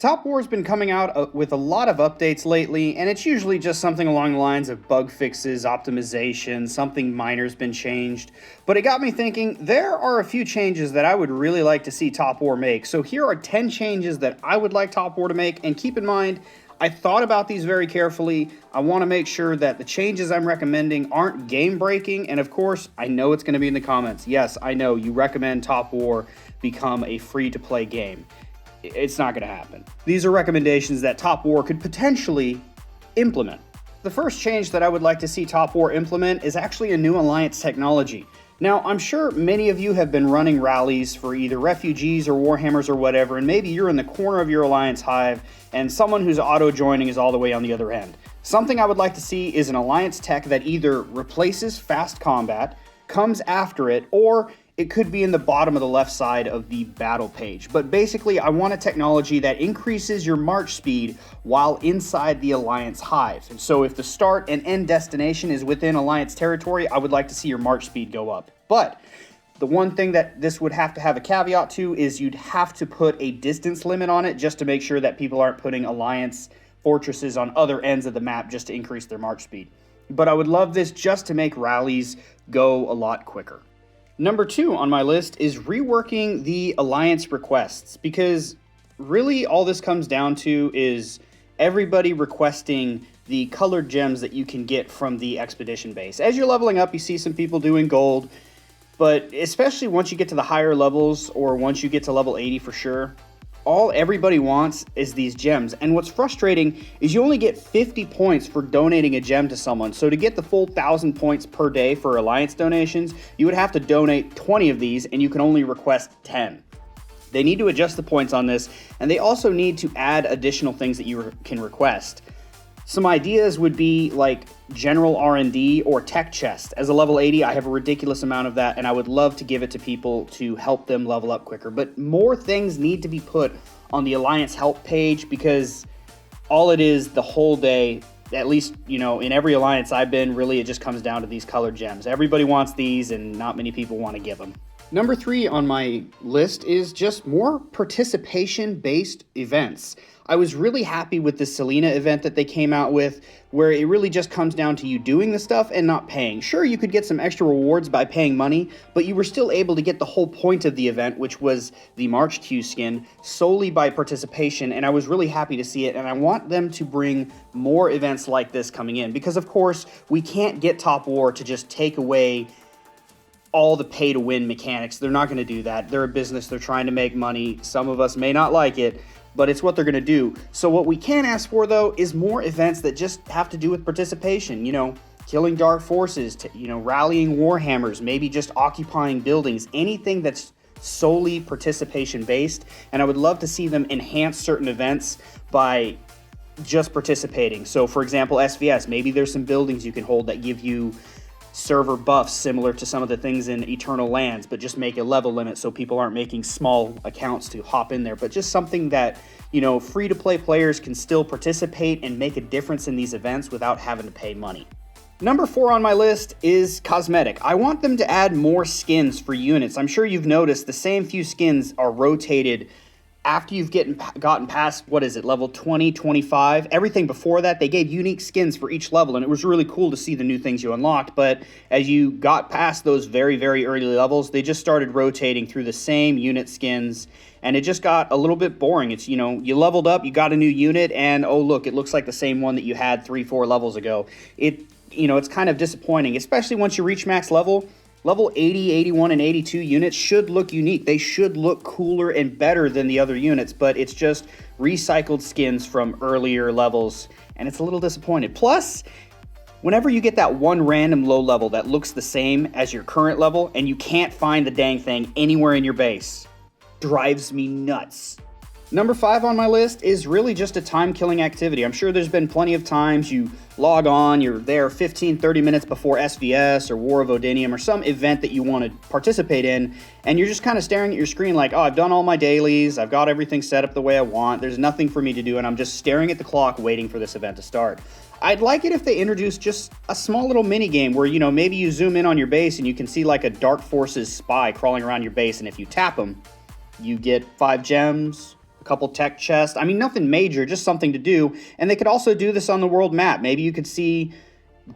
Top War's been coming out with a lot of updates lately, and it's usually just something along the lines of bug fixes, optimization, something minor's been changed. But it got me thinking, there are a few changes that I would really like to see Top War make. So here are 10 changes that I would like Top War to make, and keep in mind, I thought about these very carefully. I want to make sure that the changes I'm recommending aren't game-breaking, and of course, I know it's going to be in the comments. Yes, I know you recommend Top War become a free-to-play game. It's not going to happen. These are recommendations that Top War could potentially implement. The first change that I would like to see Top War implement is actually a new alliance technology. Now, I'm sure many of you have been running rallies for either refugees or warhammers or whatever, and maybe you're in the corner of your alliance hive and someone who's auto-joining is all the way on the other end. Something I would like to see is an alliance tech that either replaces fast combat, comes after it, or it could be in the bottom of the left side of the battle page. But basically, I want a technology that increases your march speed while inside the Alliance hive. And so if the start and end destination is within Alliance territory, I would like to see your march speed go up. But the one thing that this would have to have a caveat to is you'd have to put a distance limit on it just to make sure that people aren't putting Alliance fortresses on other ends of the map just to increase their march speed. But I would love this just to make rallies go a lot quicker. Number 2 on my list is reworking the alliance requests, because really all this comes down to is everybody requesting the colored gems that you can get from the expedition base. As you're leveling up, you see some people doing gold, but especially once you get to the higher levels, or once you get to level 80 for sure, all everybody wants is these gems. And what's frustrating is you only get 50 points for donating a gem to someone. So to get the full 1,000 points per day for alliance donations, you would have to donate 20 of these, and you can only request 10. They need to adjust the points on this, and they also need to add additional things that you can request. Some ideas would be like general R&D or tech chest. As a level 80, I have a ridiculous amount of that, and I would love to give it to people to help them level up quicker. But more things need to be put on the Alliance help page, because all it is the whole day, at least, you know, in every Alliance I've been, really it just comes down to these colored gems. Everybody wants these, and not many people want to give them. Number 3 on my list is just more participation-based events. I was really happy with the Selena event that they came out with, where it really just comes down to you doing the stuff and not paying. Sure, you could get some extra rewards by paying money, but you were still able to get the whole point of the event, which was the March Q skin, solely by participation, and I was really happy to see it, and I want them to bring more events like this coming in, because of course, we can't get Top War to just take away all the pay-to-win mechanics. They're not going to do that. They're a business. They're trying to make money. Some of us may not like it, but it's what they're going to do. So what we can ask for, though, is more events that just have to do with participation. You know, killing dark forces, rallying warhammers, maybe just occupying buildings, anything that's solely participation-based. And I would love to see them enhance certain events by just participating. So, for example, SVS, maybe there's some buildings you can hold that give you server buffs similar to some of the things in Eternal Lands, but just make a level limit so people aren't making small accounts to hop in there. But just something that, you know, free-to-play players can still participate and make a difference in these events without having to pay money. Number 4 on my list is Cosmetic. I want them to add more skins for units. I'm sure you've noticed the same few skins are rotated after you've gotten past, what is it, level 20, 25, everything before that, they gave unique skins for each level, and it was really cool to see the new things you unlocked. But as you got past those very, very early levels, they just started rotating through the same unit skins, and it just got a little bit boring. It's, you know, you leveled up, you got a new unit, and oh look, it looks like the same one that you had 3-4 levels ago. It's kind of disappointing, especially once you reach max level. Level 80, 81, and 82 units should look unique. They should look cooler and better than the other units, but it's just recycled skins from earlier levels, and it's a little disappointed. Plus, whenever you get that one random low level that looks the same as your current level, and you can't find the dang thing anywhere in your base, drives me nuts. Number 5 on my list is really just a time-killing activity. I'm sure there's been plenty of times you log on, you're there 15-30 minutes before SVS or War of Odinium or some event that you want to participate in, and you're just kind of staring at your screen like, oh, I've done all my dailies, I've got everything set up the way I want, there's nothing for me to do, and I'm just staring at the clock waiting for this event to start. I'd like it if they introduced just a small little mini game where, you know, maybe you zoom in on your base and you can see like a Dark Forces spy crawling around your base, and if you tap them, you get 5 gems, couple tech chests. I mean, nothing major, just something to do. And they could also do this on the world map. Maybe you could see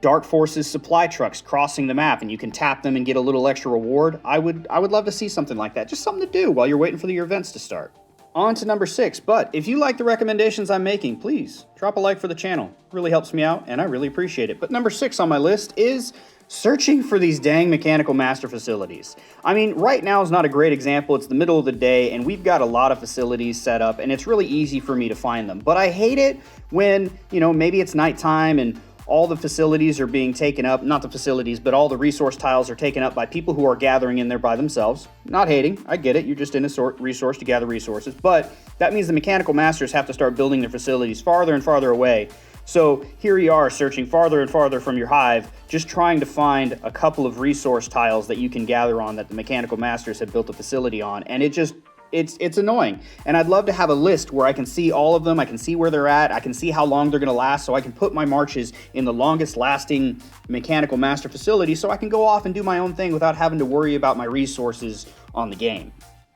Dark Forces supply trucks crossing the map and you can tap them and get a little extra reward. I would love to see something like that. Just something to do while you're waiting for your events to start. On to number 6, but if you like the recommendations I'm making, please drop a like for the channel. It really helps me out and I really appreciate it. But number 6 on my list is searching for these dang mechanical master facilities. I mean, right now is not a great example. It's the middle of the day and we've got a lot of facilities set up and it's really easy for me to find them. But I hate it when, maybe it's nighttime and all the facilities are being taken up, not the facilities, but all the resource tiles are taken up by people who are gathering in there by themselves. Not hating, I get it, you're just in a resource to gather resources, but that means the mechanical masters have to start building their facilities farther and farther away. So here you are searching farther and farther from your hive, just trying to find a couple of resource tiles that you can gather on that the mechanical masters have built a facility on, and it's annoying. And I'd love to have a list where I can see all of them, I can see where they're at, I can see how long they're gonna last, so I can put my marches in the longest lasting mechanical master facility so I can go off and do my own thing without having to worry about my resources on the game.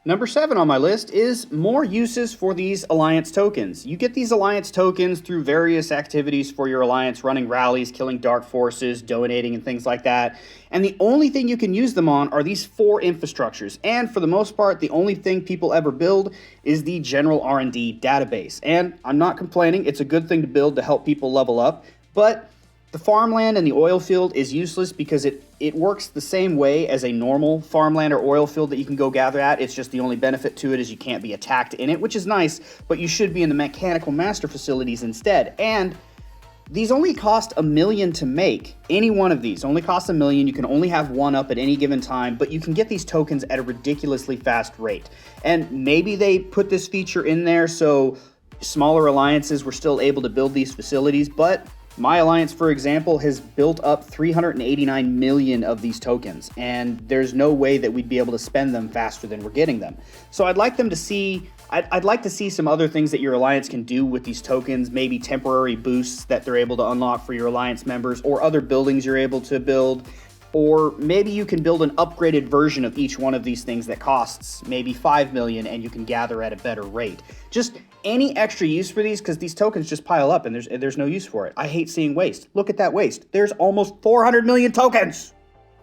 Number 7 on my list is more uses for these alliance tokens. You get these alliance tokens through various activities for your alliance, running rallies, killing dark forces, donating, and things like that. And the only thing you can use them on are these 4 infrastructures. And for the most part, the only thing people ever build is the general R&D database. And I'm not complaining, it's a good thing to build to help people level up, but the farmland and the oil field is useless because it works the same way as a normal farmland or oil field that you can go gather at. It's just the only benefit to it is you can't be attacked in it, which is nice, but you should be in the mechanical master facilities instead. And these only cost $1 million to make. Any one of these only costs $1 million. You can only have one up at any given time, but you can get these tokens at a ridiculously fast rate. And maybe they put this feature in there so smaller alliances were still able to build these facilities, but my alliance, for example, has built up 389 million of these tokens, and there's no way that we'd be able to spend them faster than we're getting them. So I'd like them to see, I'd like to see some other things that your alliance can do with these tokens, maybe temporary boosts that they're able to unlock for your alliance members, or other buildings you're able to build, or maybe you can build an upgraded version of each one of these things that costs maybe 5 million and you can gather at a better rate. Just any extra use for these, because these tokens just pile up and there's no use for it. I hate seeing waste. Look at that waste. There's almost 400 million tokens.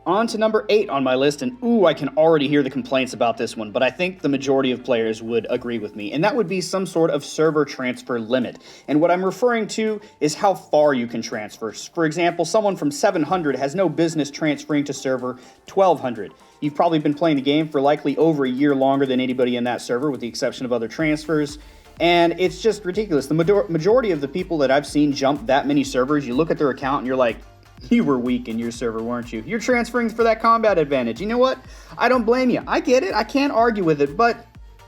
On to number 8 on my list, and ooh, I can already hear the complaints about this one, but I think the majority of players would agree with me, and that would be some sort of server transfer limit. And what I'm referring to is how far you can transfer. For example, someone from 700 has no business transferring to server 1200. You've probably been playing the game for likely over a year longer than anybody in that server, with the exception of other transfers. And it's just ridiculous. The majority of the people that I've seen jump that many servers, you look at their account and you're like, you were weak in your server, weren't you? You're transferring for that combat advantage. You know what? I don't blame you. I get it. I can't argue with it, but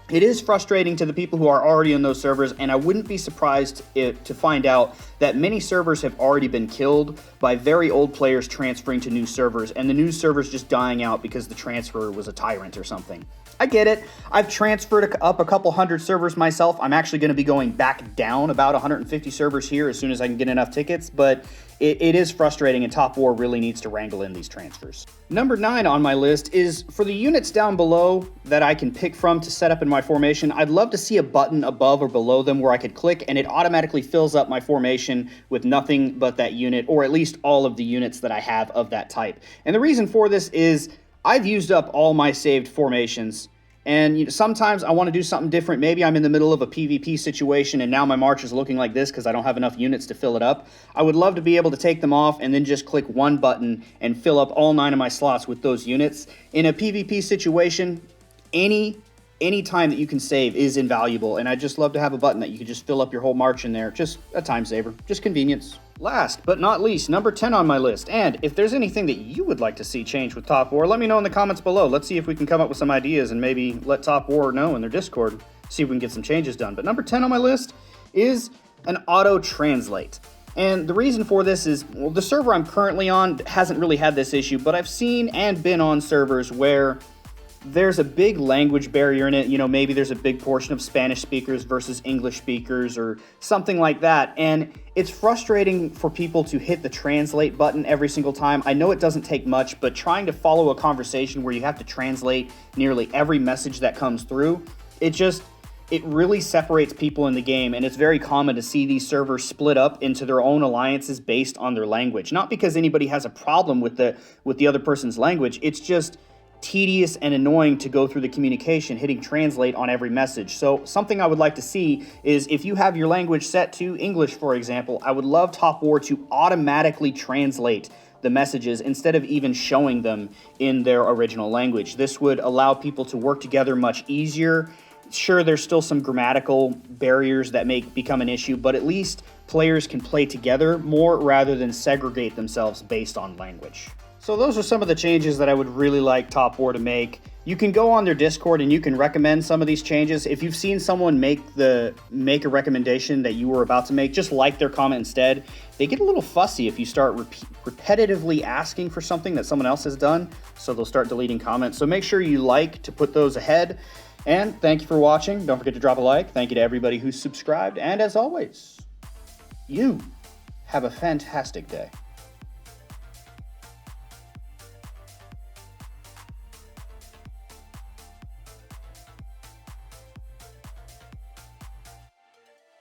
it is frustrating to the people who are already in those servers, and I wouldn't be surprised to find out that many servers have already been killed by very old players transferring to new servers, and the new servers just dying out because the transfer was a tyrant or something. I get it. I've transferred up a couple hundred servers myself. I'm actually going to be going back down about 150 servers here as soon as I can get enough tickets, but it is frustrating, and Top War really needs to wrangle in these transfers. Number 9 on my list is for the units down below that I can pick from to set up in my formation. I'd love to see a button above or below them where I could click and it automatically fills up my formation with nothing but that unit, or at least all of the units that I have of that type. And the reason for this is I've used up all my saved formations, and sometimes I want to do something different. Maybe I'm in the middle of a PvP situation and now my march is looking like this because I don't have enough units to fill it up. I would love to be able to take them off and then just click one button and fill up all 9 of my slots with those units. In a PvP situation, any time that you can save is invaluable, and I'd just love to have a button that you could just fill up your whole march in there. Just a time saver, just convenience. Last but not least, number 10 on my list, and if there's anything that you would like to see change with Top War, let me know in the comments below. Let's see if we can come up with some ideas and maybe let Top War know in their Discord, see if we can get some changes done. But number 10 on my list is an auto-translate. And the reason for this is, well, the server I'm currently on hasn't really had this issue, but I've seen and been on servers where there's a big language barrier in it. Maybe there's a big portion of Spanish speakers versus English speakers or something like that. And it's frustrating for people to hit the translate button every single time. I know it doesn't take much, but trying to follow a conversation where you have to translate nearly every message that comes through, it really separates people in the game, and it's very common to see these servers split up into their own alliances based on their language. Not because anybody has a problem with the other person's language, it's just tedious and annoying to go through the communication, hitting translate on every message. So something I would like to see is if you have your language set to English, for example, I would love topwar to automatically translate the messages instead of even showing them in their original language. This would allow people to work together much easier. Sure, there's still some grammatical barriers that may become an issue, but at least players can play together more rather than segregate themselves based on language. So those are some of the changes that I would really like topwar to make. You can go on their Discord and you can recommend some of these changes. If you've seen someone make a recommendation that you were about to make, just like their comment instead. They get a little fussy if you start repetitively asking for something that someone else has done, so they'll start deleting comments. So make sure you like to put those ahead. And thank you for watching. Don't forget to drop a like. Thank you to everybody who's subscribed. And as always, you have a fantastic day.